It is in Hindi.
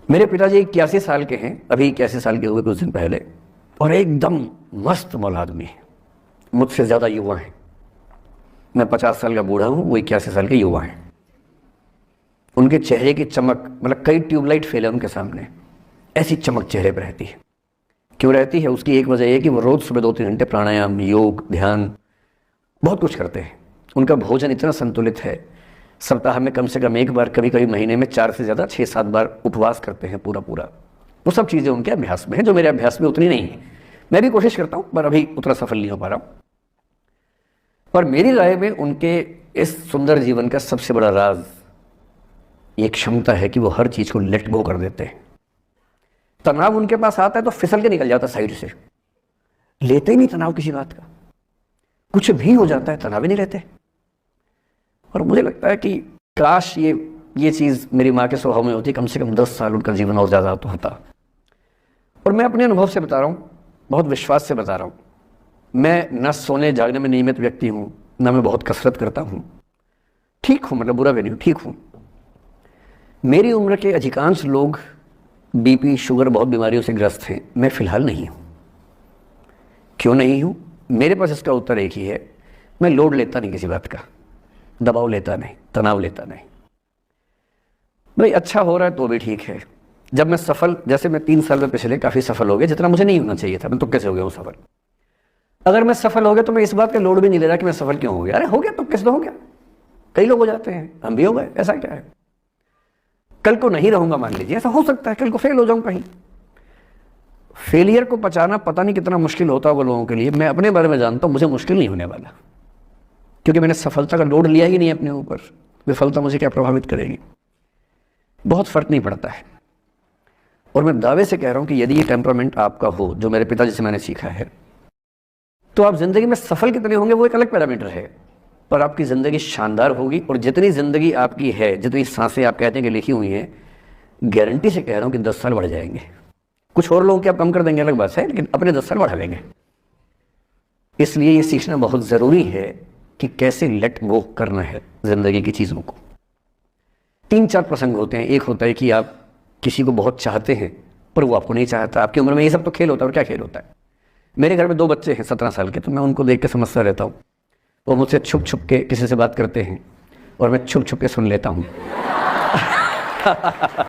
मेरे पिताजी 81 साल के हैं, अभी 81 साल के हुए कुछ दिन पहले, और एकदम मस्त मौल आदमी है, मुझसे ज़्यादा युवा हैं। मैं 50 साल का बूढ़ा हूँ, वो 81 साल के युवा हैं। उनके चेहरे की चमक, मतलब कई ट्यूबलाइट फेल है उनके सामने, ऐसी चमक चेहरे पर रहती है। क्यों रहती है? उसकी एक वजह यह कि वो रोज़ सुबह 2-3 घंटे प्राणायाम, योग, ध्यान, बहुत कुछ करते हैं। उनका भोजन इतना संतुलित है, सप्ताह में कम से कम एक बार, कभी कभी महीने में 4 से ज़्यादा 6-7 बार उपवास करते हैं पूरा। वो सब चीज़ें उनके अभ्यास में हैं जो मेरे अभ्यास में उतनी नहीं है। मैं भी कोशिश करता हूँ पर अभी उतना सफल नहीं हो पा रहा हूँ। पर मेरी राय में उनके इस सुंदर जीवन का सबसे बड़ा राज ये क्षमता है कि वो हर चीज़ को लेट गो कर देते हैं। तनाव उनके पास आता है तो फिसल के निकल जाता साइड से, लेते ही नहीं तनाव किसी बात का। कुछ भी हो जाता है तनाव ही नहीं रहते। और मुझे लगता है कि काश ये चीज़ मेरी माँ के स्वभाव में होती, कम से कम 10 साल उनका जीवन और ज़्यादा तो होता। और मैं अपने अनुभव से बता रहा हूँ, बहुत विश्वास से बता रहा हूँ। मैं न सोने जागने में नियमित व्यक्ति हूँ, न मैं बहुत कसरत करता हूँ। ठीक हूँ, मतलब बुरा भी नहीं हूँ, ठीक हूँ। मेरी उम्र के अधिकांश लोग बीपी, शुगर, बहुत बीमारियों से ग्रस्त हैं। मैं फिलहाल नहीं हूँ। क्यों नहीं हूँ? मेरे पास इसका उत्तर एक ही है, मैं लोड लेता नहीं किसी बात का, दबाव लेता नहीं, तनाव लेता नहीं। भाई अच्छा हो रहा है तो भी ठीक है। जब मैं सफल, जैसे मैं 3 साल में पिछले काफ़ी सफल हो गया, जितना मुझे नहीं होना चाहिए था, मैं तो कैसे हो गया हूँ सफल। अगर मैं सफल हो गया तो मैं इस बात का लोड भी नहीं ले रहा कि मैं सफल क्यों हो गया। अरे हो गया तो कैसे हो गया, कई लोग हो जाते हैं, हम भी हो गए, ऐसा क्या है। कल को नहीं रहूंगा, मान लीजिए, ऐसा हो सकता है, कल को फेल हो जाऊं कहीं। फेलियर को पचाना पता नहीं कितना मुश्किल होता होगा लोगों के लिए। मैं अपने बारे में जानता हूं, मुझे मुश्किल नहीं होने वाला, क्योंकि मैंने सफलता का लोड लिया ही नहीं अपने ऊपर। विफलता मुझे क्या प्रभावित करेगी, बहुत फर्क नहीं पड़ता है। और मैं दावे से कह रहा हूं कि यदि ये टेम्परामेंट आपका हो, जो मेरे पिताजी से मैंने सीखा है, तो आप जिंदगी में सफल कितने होंगे वो एक अलग पैरामीटर है, पर आपकी ज़िंदगी शानदार होगी। और जितनी ज़िंदगी आपकी है, जितनी सांसें आप कहते हैं कि लिखी हुई हैं, गारंटी से कह रहा हूँ कि 10 साल बढ़ जाएंगे। कुछ और लोगों के आप कम कर देंगे, अलग बात है, लेकिन अपने 10 साल बढ़ा लेंगे। इसलिए ये सीखना बहुत ज़रूरी है कि कैसे लेट गो करना है ज़िंदगी की चीज़ों को। 3-4 प्रसंग होते हैं। एक होता है कि आप किसी को बहुत चाहते हैं पर वो आपको नहीं चाहता। आपकी उम्र में ये सब तो खेल होता है, और क्या खेल होता है। मेरे घर में 2 बच्चे हैं 17 साल के, तो मैं उनको देख के समझता रहता हूँ। वो मुझसे छुप छुप के किसी से बात करते हैं और मैं छुप छुप के सुन लेता हूँ।